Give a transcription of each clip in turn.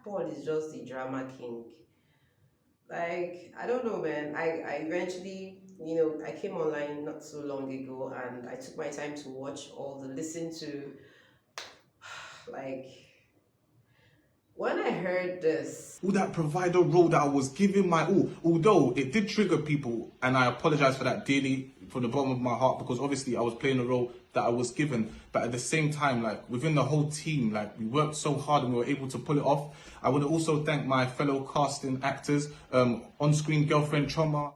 Paul is just the drama king. Like, I don't know, man. I eventually, I came online not so long ago and I took my time to watch listen to, like, when I heard this. All that provider role that I was giving my all, although it did trigger people, and I apologize for that dearly from the bottom of my heart, because obviously I was playing a role that I was given, but at the same time, like within the whole team, like we worked so hard and we were able to pull it off. I want to also thank my fellow casting actors, on-screen girlfriend Chioma.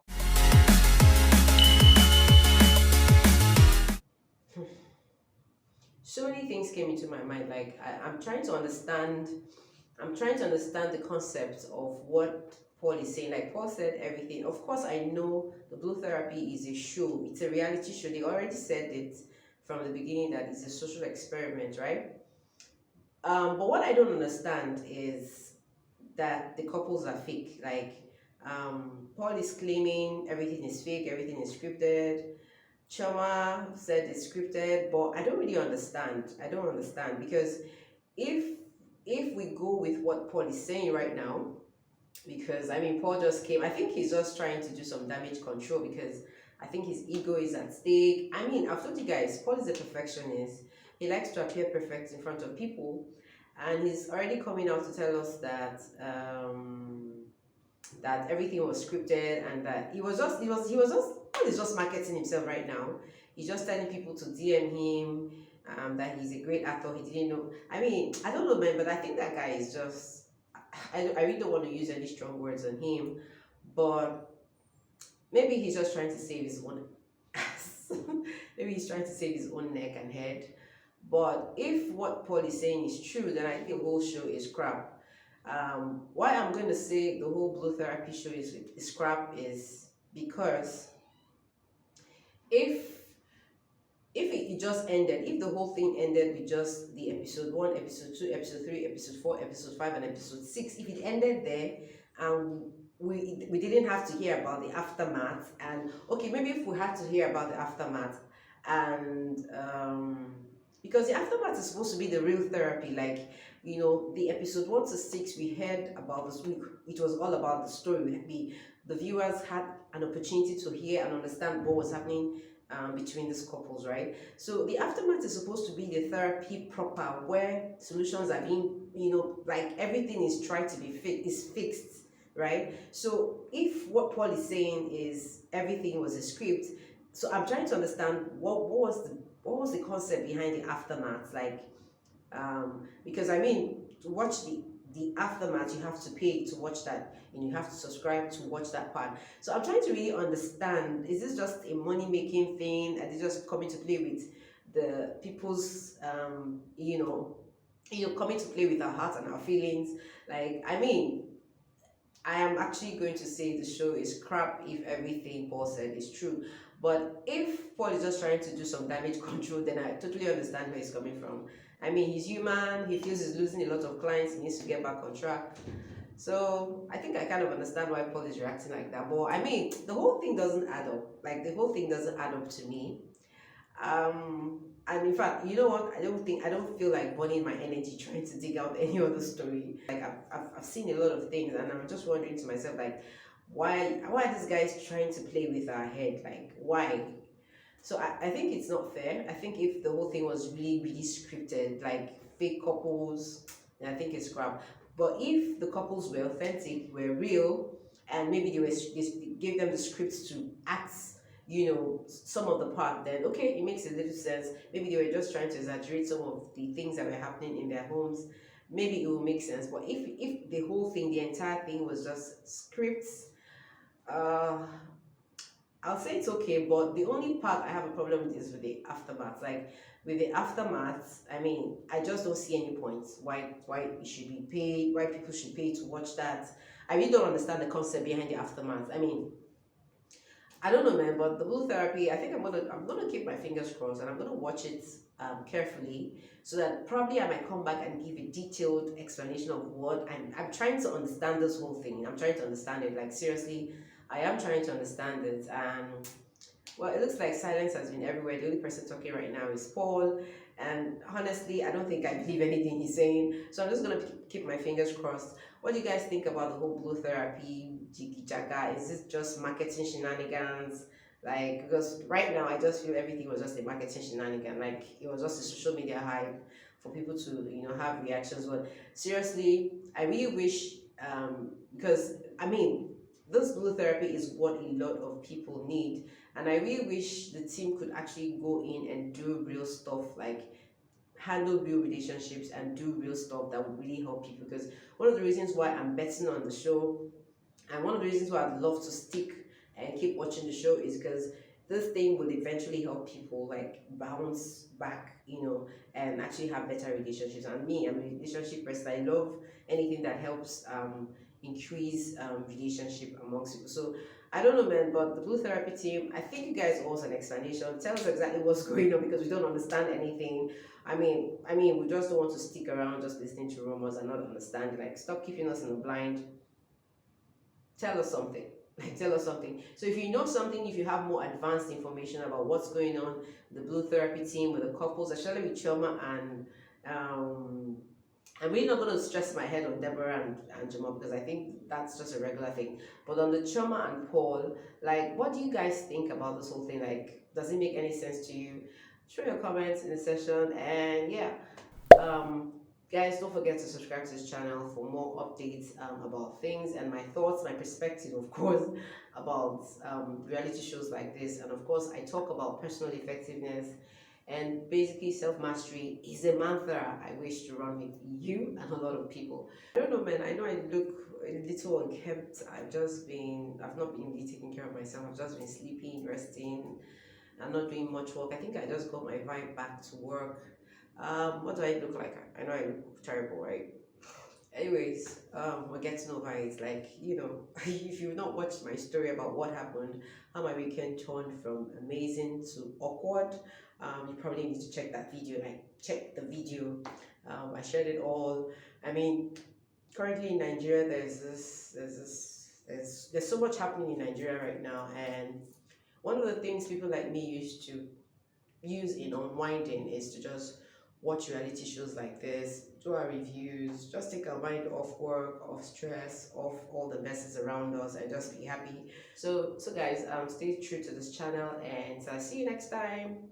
So many things came into my mind. Like, I'm trying to understand. I'm trying to understand the concept of what Paul is saying. Like Paul said everything. Of course, I know the Blue Therapy is a show. It's a reality show. They already said it from the beginning that it's a social experiment, right? But what I don't understand is that the couples are fake. Like, Paul is claiming everything is fake, everything is scripted. Chioma said it's scripted, but I don't really understand. I don't understand because if we go with what Paul is saying right now, because I mean Paul just came, I think he's just trying to do some damage control because I think his ego is at stake. I mean, I've told you guys, Paul is a perfectionist. He likes to appear perfect in front of people, and he's already coming out to tell us that that everything was scripted and that Paul is just marketing himself right now. He's just telling people to DM him, that he's a great actor. He didn't know. I mean, I don't know, man, but I think that guy is just. I really don't want to use any strong words on him, but maybe he's just trying to save his own ass. Maybe he's trying to save his own neck and head. But if what Paul is saying is true, then I think the whole show is crap. Why I'm going to say the whole Blue Therapy show is crap is because if it just ended, if the whole thing ended with just the episode 1, episode 2, episode 3, episode 4, episode 5, and episode 6, if it ended there and we didn't have to hear about the aftermath, and okay, maybe if we had to hear about the aftermath, and because the aftermath is supposed to be the real therapy, like, the episode 1 to 6 we heard about this week, it was all about the story. The viewers had an opportunity to hear and understand what was happening between these couples, right? So the aftermath is supposed to be the therapy proper, where solutions are being, like everything is tried to be fixed, right? So if what Paul is saying is everything was a script, so I'm trying to understand what was the concept behind the aftermath, like, because I mean, to watch the aftermath, you have to pay to watch that, and you have to subscribe to watch that part. So I'm trying to really understand, is this just a money-making thing? Are they just coming to play with the people's, coming to play with our hearts and our feelings? Like, I mean, I am actually going to say the show is crap if everything Paul said is true. But if Paul is just trying to do some damage control, then I totally understand where he's coming from. I mean, he's human, he feels he's losing a lot of clients, he needs to get back on track. So I think I kind of understand why Paul is reacting like that. But I mean, the whole thing doesn't add up. Like, the whole thing doesn't add up to me. And in fact, you know what? I don't feel like burning my energy trying to dig out any other story. Like, I've seen a lot of things, and I'm just wondering to myself, like, why are these guys trying to play with our head? Like, why? So I think it's not fair. I think if the whole thing was really, really scripted, like fake couples, then I think it's crap. But if the couples were authentic, were real, and maybe they gave them the scripts to act, some of the part, then okay, it makes a little sense. Maybe they were just trying to exaggerate some of the things that were happening in their homes. Maybe it will make sense. But if the whole thing, the entire thing was just scripts, uh I'll say it's okay, but the only part I have a problem with is with the aftermath. Like, with the aftermath, I mean, I just don't see any points why it should be paid, why people should pay to watch that. I really don't understand the concept behind the aftermath. I mean, I don't know, man, but the Blue Therapy, I think I'm gonna keep my fingers crossed, and I'm gonna watch it carefully, so that probably I might come back and give a detailed explanation of what I'm trying to understand this whole thing. I'm trying to understand it. Like, seriously, I am trying to understand it, and Well, it looks like silence has been everywhere. The only person talking right now is Paul. And honestly, I don't think I believe anything he's saying. So I'm just going to keep my fingers crossed. What do you guys think about the whole blue therapy, jiggy jaga? Is this just marketing shenanigans? Like, because right now I just feel everything was just a marketing shenanigan. Like, it was just a social media hype for people to, have reactions. But seriously, I really wish, because I mean, this blue therapy is what a lot of people need, and I really wish the team could actually go in and do real stuff, like handle real relationships and do real stuff that would really help people. Because one of the reasons why I'm betting on the show, and one of the reasons why I'd love to stick and keep watching the show, is because this thing will eventually help people like bounce back, and actually have better relationships. And me, I'm a relationship person. I love anything that helps increase relationship amongst people. So I don't know, man, but the blue therapy team, I think you guys owe us an explanation. Tell us exactly what's going on, because we don't understand anything. I mean, we just don't want to stick around just listening to rumors and not understand. Like, stop keeping us in the blind. Tell us something. Like, tell us something. So if you know something, if you have more advanced information about what's going on, the blue therapy team with the couples, especially with Chioma and um I'm really not going to stress my head on Deborah and Jamal, because I think that's just a regular thing. But on the Choma and Paul, like, what do you guys think about this whole thing? Like, does it make any sense to you? Show your comments in the session. And yeah, um, guys, don't forget to subscribe to this channel for more updates about things and my thoughts, my perspective, of course, about reality shows like this. And of course, I talk about personal effectiveness, and basically, self mastery is a mantra I wish to run with you and a lot of people. I don't know, man. I know I look a little unkempt. I've not been really taking care of myself. I've just been sleeping, resting, and not doing much work. I think I just got my vibe back to work. What do I look like? I know I look terrible, right? Anyways, we're getting over it. Like, if you've not watched my story about what happened, how my weekend turned from amazing to awkward, you probably need to check that video. Like, check the video. I shared it all. I mean, currently in Nigeria, there's so much happening in Nigeria right now, and one of the things people like me used to use in unwinding is to just watch reality shows like this, do our reviews, just take our mind off work, off stress, off all the messes around us, and just be happy. So guys, stay true to this channel, and see you next time.